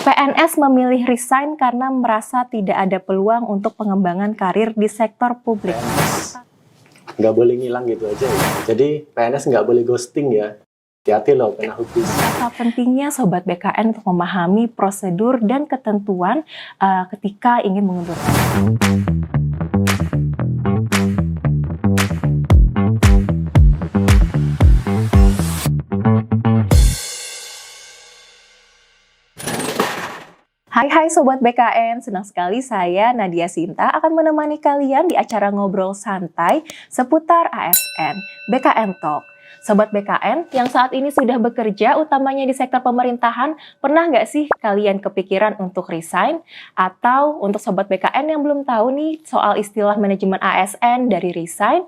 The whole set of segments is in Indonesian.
PNS memilih resign karena merasa tidak ada peluang untuk pengembangan karir di sektor publik. Nggak boleh ngilang gitu aja ya. Jadi PNS nggak boleh ghosting ya. Hati-hati loh kena hubis. Apa pentingnya Sobat BKN untuk memahami prosedur dan ketentuan ketika ingin mengundurkan? Hai Sobat BKN, senang sekali saya Nadia Sinta akan menemani kalian di acara ngobrol santai seputar ASN, BKN Talk. Sobat BKN yang saat ini sudah bekerja utamanya di sektor pemerintahan, pernah nggak sih kalian kepikiran untuk resign? Atau untuk Sobat BKN yang belum tahu nih soal istilah manajemen ASN dari resign,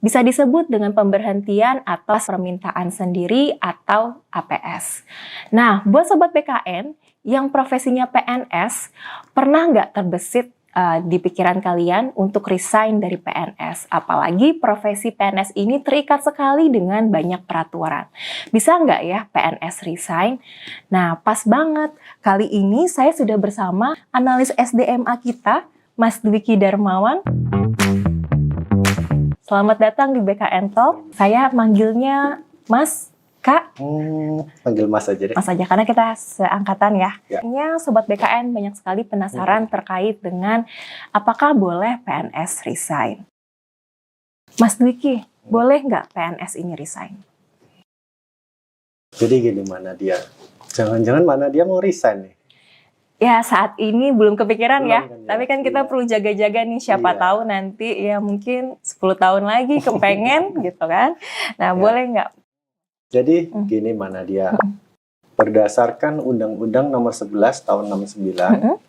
bisa disebut dengan pemberhentian atas permintaan sendiri atau APS. Nah, buat Sobat BKN yang profesinya PNS, pernah nggak terbesit di pikiran kalian untuk resign dari PNS? Apalagi profesi PNS ini terikat sekali dengan banyak peraturan. Bisa nggak ya PNS resign? Nah, pas banget. Kali ini saya sudah bersama analis SDMA kita, Mas Dwiki Darmawan. Selamat datang di BKN Talk. Saya manggilnya Mas, Kak. Panggil Mas aja deh. Mas aja, karena kita seangkatan ya. Ya. Sobat BKN banyak sekali penasaran terkait dengan apakah boleh PNS resign. Mas Dwiki, boleh nggak PNS ini resign? Jadi gini, mana dia? Jangan-jangan mana dia mau resign nih? Ya saat ini belum kepikiran Belum ya, kan ya? tapi kan kita Iya. perlu jaga-jaga nih, siapa Iya. tahu nanti ya mungkin 10 tahun lagi kepengen gitu kan. Nah, Ya. boleh nggak? Jadi gini, mana dia? Berdasarkan Undang-Undang Nomor 11 Tahun 69,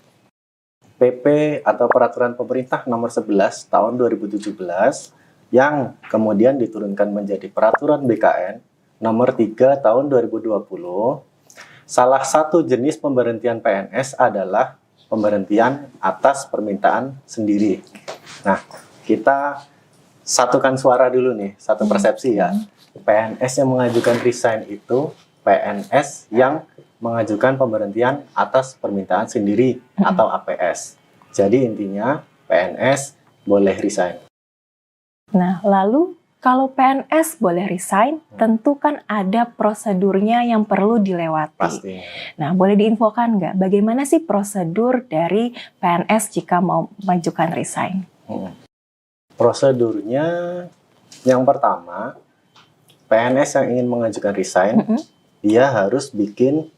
PP atau Peraturan Pemerintah Nomor 11 Tahun 2017 yang kemudian diturunkan menjadi Peraturan BKN Nomor 3 Tahun 2020, salah satu jenis pemberhentian PNS adalah pemberhentian atas permintaan sendiri. Nah, kita satukan suara dulu nih, satu persepsi ya. PNS yang mengajukan resign itu PNS yang mengajukan pemberhentian atas permintaan sendiri atau APS. Jadi intinya PNS boleh resign. Nah, lalu kalau PNS boleh resign, tentu kan ada prosedurnya yang perlu dilewati. Pasti. Nah, boleh diinfokan nggak bagaimana sih prosedur dari PNS jika mau mengajukan resign? Prosedurnya yang pertama, PNS yang ingin mengajukan resign, dia harus bikin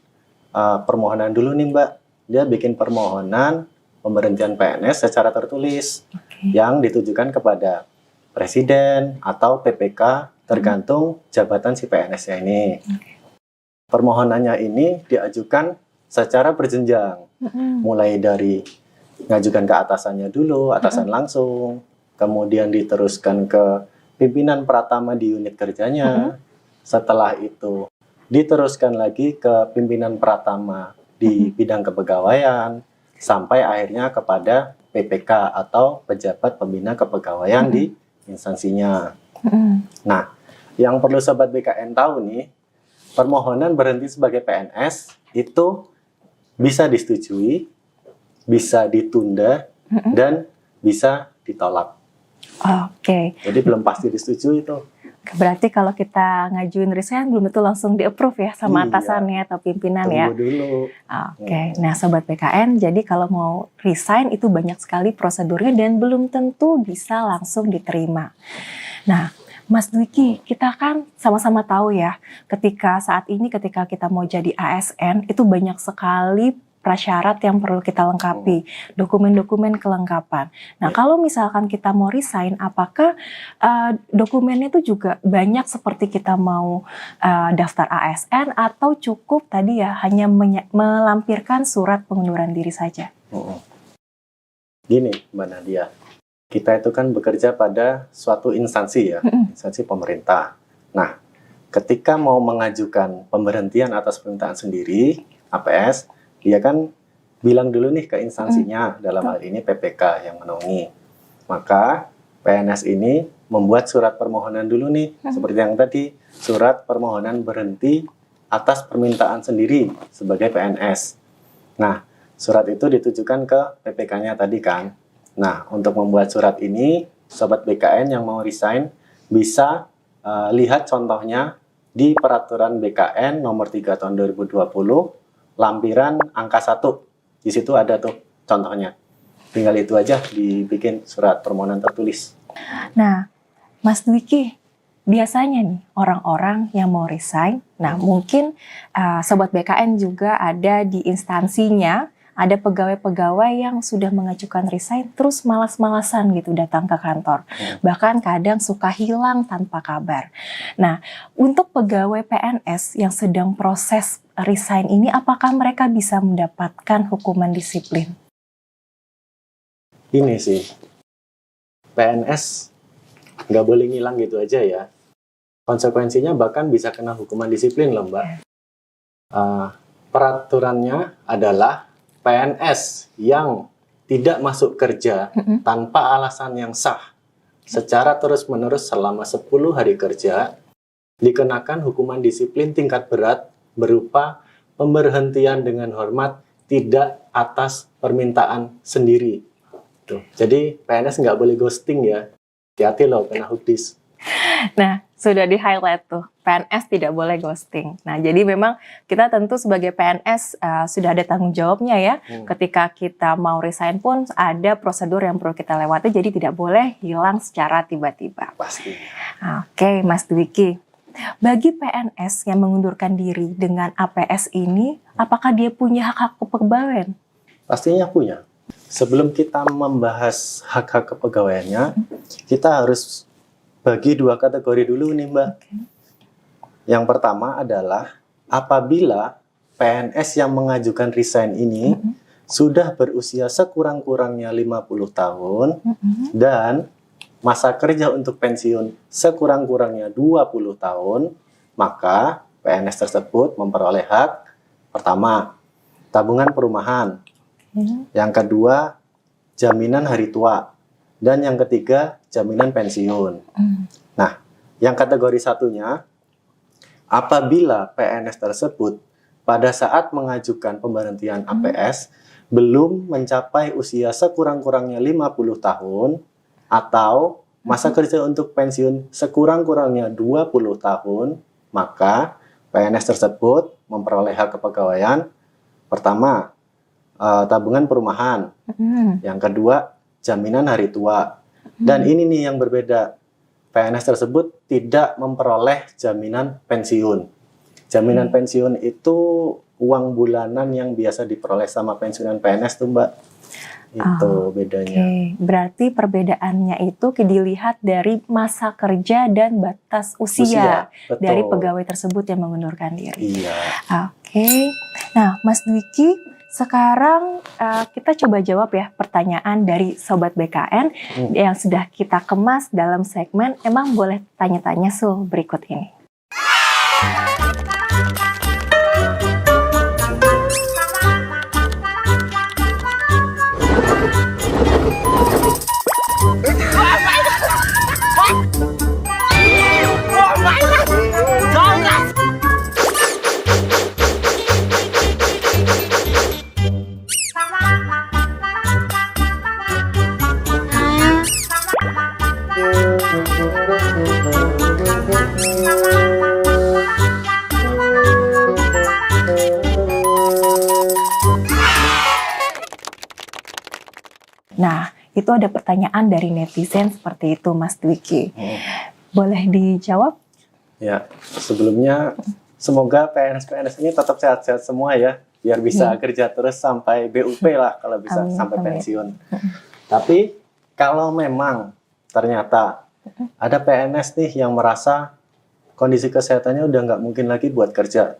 permohonan dulu nih Mbak. Dia bikin permohonan pemberhentian PNS secara tertulis yang ditujukan kepada Presiden atau PPK tergantung jabatan si PNS-nya ini. Permohonannya ini diajukan secara berjenjang, mulai dari ngajukan ke atasannya dulu, atasan langsung, kemudian diteruskan ke pimpinan pratama di unit kerjanya, setelah itu diteruskan lagi ke pimpinan pratama di bidang kepegawaian, sampai akhirnya kepada PPK atau pejabat pembina kepegawaian di instansinya. Nah, yang perlu Sobat BKN tahu nih, permohonan berhenti sebagai PNS itu bisa disetujui, bisa ditunda, dan bisa ditolak. Oke. Jadi belum pasti disetujui itu. Berarti kalau kita ngajuin resign belum tentu langsung di-approve ya sama Iya. atasannya atau pimpinan ya. Tunggu dulu. Oke. Nah, Sobat BKN, jadi kalau mau resign itu banyak sekali prosedurnya dan belum tentu bisa langsung diterima. Nah, Mas Dwiki, kita kan sama-sama tahu ya, saat ini ketika kita mau jadi ASN itu banyak sekali prasyarat yang perlu kita lengkapi, dokumen-dokumen kelengkapan. Nah, kalau misalkan kita mau resign, apakah dokumennya itu juga banyak seperti kita mau daftar ASN atau cukup tadi ya hanya melampirkan surat pengunduran diri saja? Gini, Mbak Nadia, kita itu kan bekerja pada suatu instansi ya, instansi pemerintah. Nah, ketika mau mengajukan pemberhentian atas permintaan sendiri, APS, dia kan bilang dulu nih ke instansinya, dalam hal ini PPK yang menaungi. Maka PNS ini membuat surat permohonan dulu nih, seperti yang tadi, surat permohonan berhenti atas permintaan sendiri sebagai PNS. Nah, surat itu ditujukan ke PPK-nya tadi kan. Nah, untuk membuat surat ini, Sobat BKN yang mau resign bisa lihat contohnya di Peraturan BKN nomor 3 tahun 2020, lampiran angka 1. Di situ ada tuh contohnya. Tinggal itu aja dibikin surat permohonan tertulis. Nah, Mas Dwiki, biasanya nih orang-orang yang mau resign, nah mungkin Sobat BKN juga ada di instansinya, ada pegawai-pegawai yang sudah mengajukan resign terus malas-malasan gitu datang ke kantor. Bahkan kadang suka hilang tanpa kabar. Nah, untuk pegawai PNS yang sedang proses resign ini, apakah mereka bisa mendapatkan hukuman disiplin? Ini sih, PNS nggak boleh ngilang gitu aja ya. Konsekuensinya bahkan bisa kena hukuman disiplin loh, Mbak. Peraturannya adalah PNS yang tidak masuk kerja tanpa alasan yang sah secara terus-menerus selama 10 hari kerja dikenakan hukuman disiplin tingkat berat berupa pemberhentian dengan hormat tidak atas permintaan sendiri. Tuh. Jadi PNS nggak boleh ghosting ya. Hati-hati loh kena hukdis. Nah, sudah di-highlight tuh, PNS tidak boleh ghosting. Nah, jadi memang kita tentu sebagai PNS sudah ada tanggung jawabnya ya. Ketika kita mau resign pun ada prosedur yang perlu kita lewati, jadi tidak boleh hilang secara tiba-tiba. Pasti. Oke, Mas Dwiki. Bagi PNS yang mengundurkan diri dengan APS ini, apakah dia punya hak-hak kepegawaian? Pastinya punya. Sebelum kita membahas hak-hak kepegawaiannya, kita harus bagi 2 kategori dulu nih, Mbak. Yang pertama adalah apabila PNS yang mengajukan resign ini sudah berusia sekurang-kurangnya 50 tahun dan masa kerja untuk pensiun sekurang-kurangnya 20 tahun, maka PNS tersebut memperoleh hak pertama, tabungan perumahan. Yang kedua, jaminan hari tua. Dan yang ketiga, jaminan pensiun. Nah, yang kategori satunya, apabila PNS tersebut pada saat mengajukan pemberhentian APS belum mencapai usia sekurang-kurangnya 50 tahun atau masa kerja untuk pensiun sekurang-kurangnya 20 tahun, maka PNS tersebut memperoleh hak kepegawaian pertama, tabungan perumahan. Yang kedua, jaminan hari tua. Dan ini nih yang berbeda. PNS tersebut tidak memperoleh jaminan pensiun. Jaminan pensiun itu uang bulanan yang biasa diperoleh sama pensiunan PNS tuh, Mbak. Itu bedanya. Berarti perbedaannya itu dilihat dari masa kerja dan batas usia dari pegawai tersebut yang mengundurkan diri. Iya. Nah, Mas Dwiki, sekarang kita coba jawab ya pertanyaan dari Sobat BKN yang sudah kita kemas dalam segmen Emang Boleh Tanya-Tanya berikut ini. Nah, itu ada pertanyaan dari netizen seperti itu, Mas Dwiki. Boleh dijawab? Ya, sebelumnya semoga PNS-PNS ini tetap sehat-sehat semua ya, biar bisa kerja terus sampai BUP lah kalau bisa sampai pensiun. Tapi kalau memang ternyata ada PNS nih yang merasa kondisi kesehatannya udah nggak mungkin lagi buat kerja,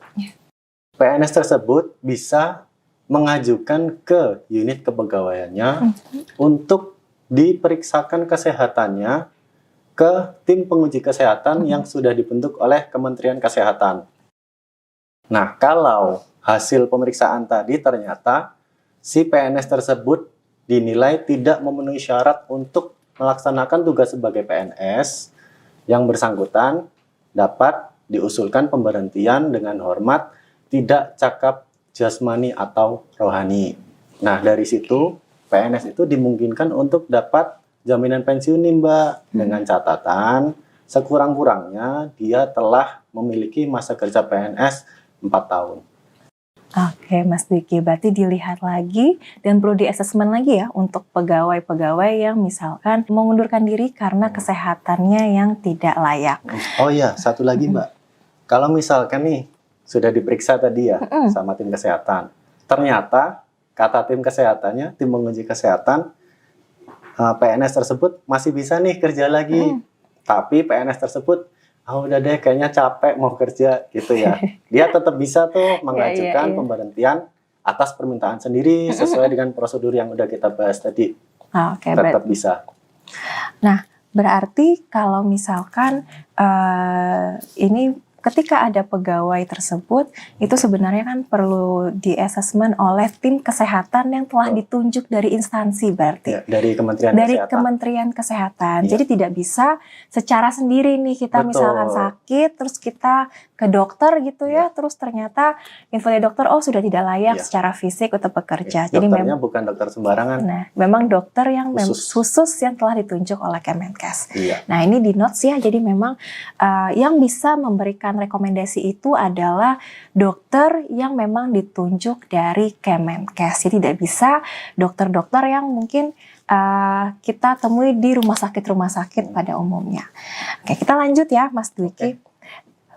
PNS tersebut bisa mengajukan ke unit kepegawaiannya untuk diperiksakan kesehatannya ke tim penguji kesehatan yang sudah dibentuk oleh Kementerian Kesehatan. Nah, kalau hasil pemeriksaan tadi ternyata si PNS tersebut dinilai tidak memenuhi syarat untuk melaksanakan tugas sebagai PNS, yang bersangkutan dapat diusulkan pemberhentian dengan hormat tidak cakap jasmani atau rohani. Nah, dari situ PNS itu dimungkinkan untuk dapat jaminan pensiun nih Mbak, dengan catatan sekurang-kurangnya dia telah memiliki masa kerja PNS 4 tahun. Oke, Mas Dwiki, berarti dilihat lagi dan perlu di-assessment lagi ya untuk pegawai-pegawai yang misalkan mengundurkan diri karena kesehatannya yang tidak layak. Oh iya, satu lagi Mbak. Kalau misalkan nih sudah diperiksa tadi ya sama tim kesehatan, ternyata kata tim kesehatannya, tim menguji kesehatan, PNS tersebut masih bisa nih kerja lagi. Tapi PNS tersebut, udah deh kayaknya capek mau kerja gitu ya. Dia tetap bisa tuh mengajukan pemberhentian atas permintaan sendiri sesuai dengan prosedur yang udah kita bahas tadi. Oke, tetap bisa. Nah, berarti kalau misalkan ini ketika ada pegawai tersebut, itu sebenarnya kan perlu di-assessment oleh tim kesehatan yang telah ditunjuk dari instansi berarti. Ya, dari Kementerian dari Kesehatan. Kementerian Kesehatan. Ya. Jadi tidak bisa secara sendiri nih kita misalkan sakit, terus kita ke dokter gitu ya, terus ternyata info dari dokter, sudah tidak layak secara fisik untuk bekerja. Jadi dokternya bukan dokter sembarangan. Nah, memang dokter yang khusus yang telah ditunjuk oleh Kemenkes. Nah, ini di notes ya, jadi memang yang bisa memberikan rekomendasi itu adalah dokter yang memang ditunjuk dari Kemenkes. Jadi tidak bisa dokter-dokter yang mungkin kita temui di rumah sakit pada umumnya. Oke, kita lanjut ya Mas Dwiki.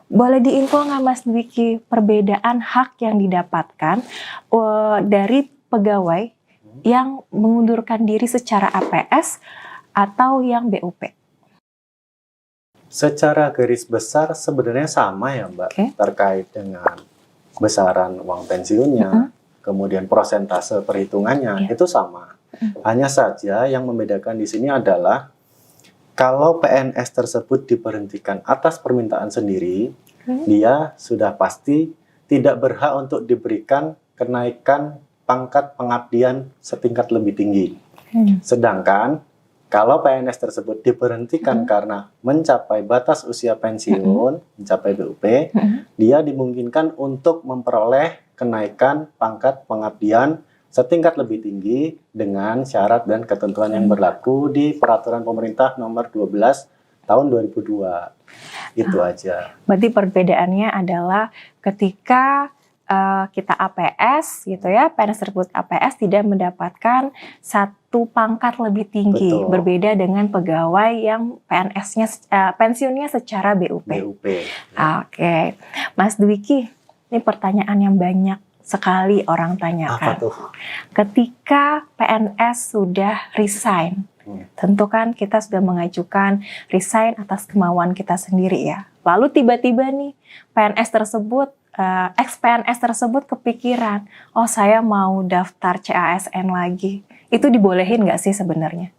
Boleh diinfo nggak Mas Dwiki perbedaan hak yang didapatkan dari pegawai yang mengundurkan diri secara APS atau yang BUP? Secara garis besar sebenarnya sama ya Mbak, terkait dengan besaran uang pensiunnya, kemudian persentase perhitungannya, itu sama. Hanya saja yang membedakan di sini adalah kalau PNS tersebut diberhentikan atas permintaan sendiri, dia sudah pasti tidak berhak untuk diberikan kenaikan pangkat pengabdian setingkat lebih tinggi. Sedangkan kalau PNS tersebut diberhentikan karena mencapai batas usia pensiun, mencapai BUP, dia dimungkinkan untuk memperoleh kenaikan pangkat pengabdian setingkat lebih tinggi dengan syarat dan ketentuan yang berlaku di Peraturan Pemerintah Nomor 12 Tahun 2002. Itu aja. Berarti perbedaannya adalah ketika kita APS gitu ya, PNS tersebut APS tidak mendapatkan satu pangkat lebih tinggi. Betul. Berbeda dengan pegawai yang PNS-nya pensiunnya secara BUP. Oke. Mas Dwiki, ini pertanyaan yang banyak sekali orang tanyakan. Apa tuh? Ketika PNS sudah resign, tentu kan kita sudah mengajukan resign atas kemauan kita sendiri ya. Lalu tiba-tiba nih PNS tersebut, ex-PNS tersebut kepikiran, saya mau daftar CASN lagi. Itu dibolehin nggak sih sebenarnya?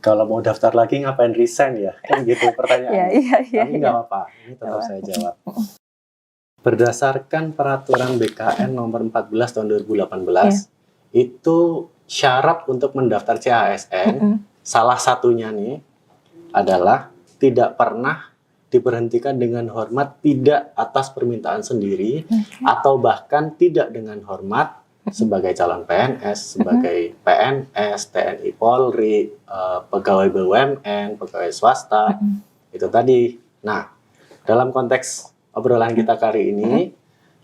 Kalau mau daftar lagi ngapain resign ya? Kan gitu pertanyaannya. Tapi nggak apa-apa, ini tetap saya jawab. Berdasarkan peraturan BKN nomor 14 tahun 2018, itu syarat untuk mendaftar CASN, salah satunya nih adalah tidak pernah diberhentikan dengan hormat tidak atas permintaan sendiri, atau bahkan tidak dengan hormat sebagai calon PNS, sebagai PNS, TNI Polri, pegawai BUMN, pegawai swasta, itu tadi. Nah, dalam konteks obrolan kita kali ini,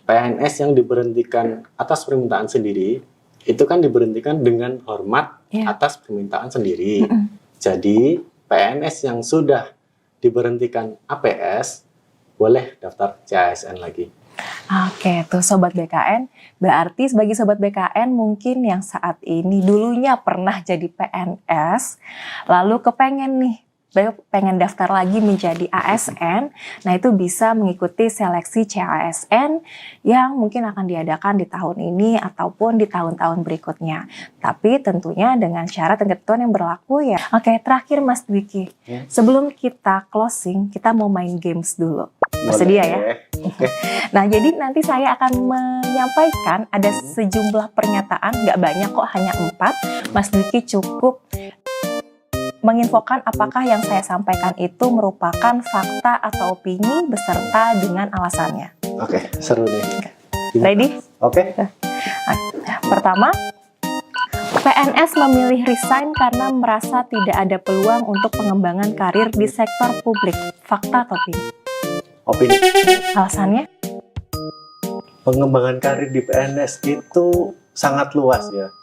PNS yang diberhentikan atas permintaan sendiri, itu kan diberhentikan dengan hormat atas permintaan sendiri. Jadi, PNS yang sudah diberhentikan APS, boleh daftar CASN lagi. Oke, tuh Sobat BKN, berarti sebagai Sobat BKN mungkin yang saat ini dulunya pernah jadi PNS, lalu kepengen nih, pengen daftar lagi menjadi ASN, nah itu bisa mengikuti seleksi CASN yang mungkin akan diadakan di tahun ini ataupun di tahun-tahun berikutnya. Tapi tentunya dengan syarat dan ketentuan yang berlaku ya. Oke, terakhir Mas Dwiki, sebelum kita closing, kita mau main games dulu. Bersedia ya? Nah, jadi nanti saya akan menyampaikan ada sejumlah pernyataan, nggak banyak kok, hanya 4. Mas Dwiki cukup menginfokan apakah yang saya sampaikan itu merupakan fakta atau opini beserta dengan alasannya. Oke, seru nih. Ready? Oke. Pertama, PNS memilih resign karena merasa tidak ada peluang untuk pengembangan karir di sektor publik. Fakta atau opini? Opini. Alasannya? Pengembangan karir di PNS itu sangat luas ya.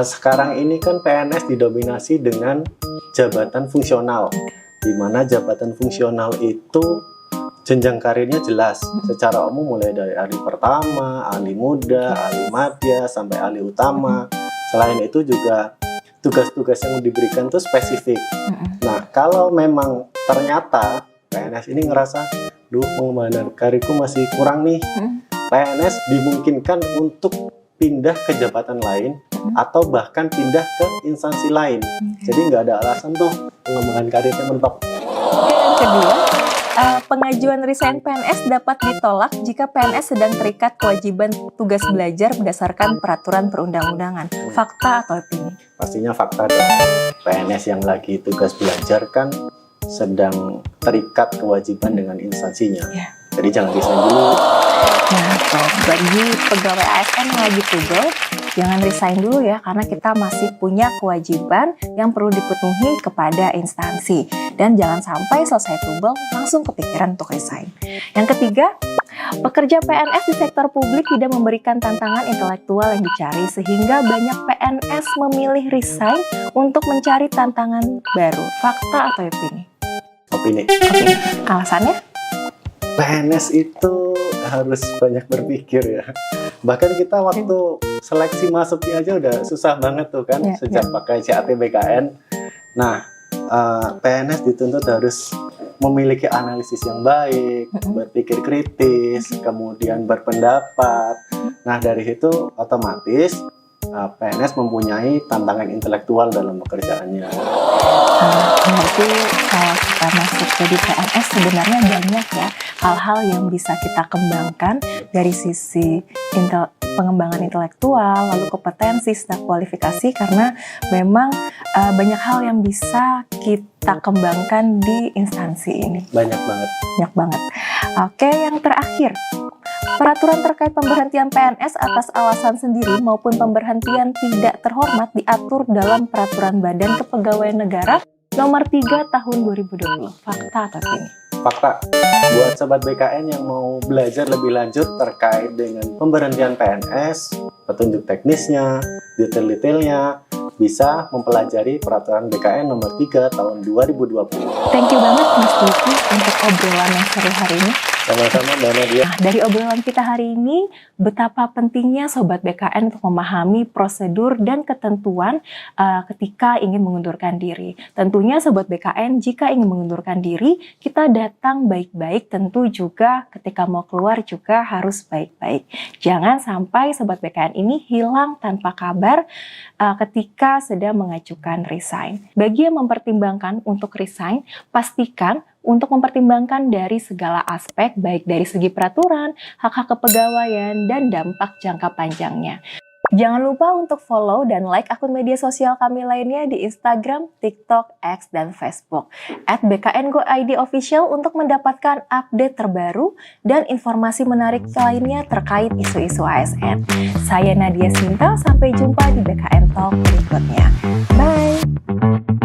Sekarang ini kan PNS didominasi dengan jabatan fungsional, di mana jabatan fungsional itu jenjang karirnya jelas. Secara umum mulai dari ahli pertama, ahli muda, ahli madya, sampai ahli utama. Selain itu juga tugas-tugas yang diberikan itu spesifik. Nah, kalau memang ternyata PNS ini ngerasa, pengembangan karirku masih kurang nih, PNS dimungkinkan untuk pindah ke jabatan lain atau bahkan pindah ke instansi lain. Jadi nggak ada alasan tuh pengembangan karirnya mentok. Oke, yang kedua, pengajuan resign PNS dapat ditolak jika PNS sedang terikat kewajiban tugas belajar berdasarkan peraturan perundang-undangan. Fakta atau opini? Pastinya fakta dong. PNS yang lagi tugas belajar kan sedang terikat kewajiban dengan instansinya. Ya. Jadi jangan resign dulu. Nah, bagi pegawai ASN yang lagi tugas, jangan resign dulu ya, karena kita masih punya kewajiban yang perlu dipenuhi kepada instansi. Dan jangan sampai selesai tubel langsung kepikiran untuk resign. Yang ketiga, pekerja PNS di sektor publik tidak memberikan tantangan intelektual yang dicari, sehingga banyak PNS memilih resign untuk mencari tantangan baru. Fakta atau opini? Opini. Opini. Alasannya? PNS itu harus banyak berpikir ya. Bahkan kita waktu seleksi masuknya aja udah susah banget tuh kan, sejak pakai CAT BKN. Nah, PNS dituntut harus memiliki analisis yang baik, berpikir kritis, kemudian berpendapat. Nah, dari itu otomatis PNS mempunyai tantangan intelektual dalam pekerjaannya. Berarti kalau kita masuk jadi PNS sebenarnya banyak ya hal-hal yang bisa kita kembangkan dari sisi pengembangan intelektual, lalu kompetensi, serta kualifikasi, karena memang banyak hal yang bisa kita kembangkan di instansi ini. Banyak banget. Banyak banget. Oke, yang terakhir. Peraturan terkait pemberhentian PNS atas alasan sendiri maupun pemberhentian tidak terhormat diatur dalam Peraturan Badan Kepegawaian Negara Nomor 3 Tahun 2020. Fakta atau opini? Fakta. Buat sobat BKN yang mau belajar lebih lanjut terkait dengan pemberhentian PNS, petunjuk teknisnya, detail-detailnya, bisa mempelajari Peraturan BKN Nomor 3 Tahun 2020. Thank you banget Mas Diki untuk obrolan yang seru hari ini. Sama-sama Mbak Nadia. Nah, dari obrolan kita hari ini, betapa pentingnya Sobat BKN untuk memahami prosedur dan ketentuan ketika ingin mengundurkan diri. Tentunya Sobat BKN, jika ingin mengundurkan diri, kita datang baik-baik, tentu juga ketika mau keluar juga harus baik-baik. Jangan sampai Sobat BKN ini hilang tanpa kabar ketika sedang mengajukan resign. Bagi yang mempertimbangkan untuk resign, pastikan untuk mempertimbangkan dari segala aspek, baik dari segi peraturan, hak-hak kepegawaian, dan dampak jangka panjangnya. Jangan lupa untuk follow dan like akun media sosial kami lainnya di Instagram, TikTok, X, dan Facebook @BKN-Go ID Official untuk mendapatkan update terbaru dan informasi menarik lainnya terkait isu-isu ASN. Saya Nadia Sinta, sampai jumpa di BKN Talk berikutnya. Bye!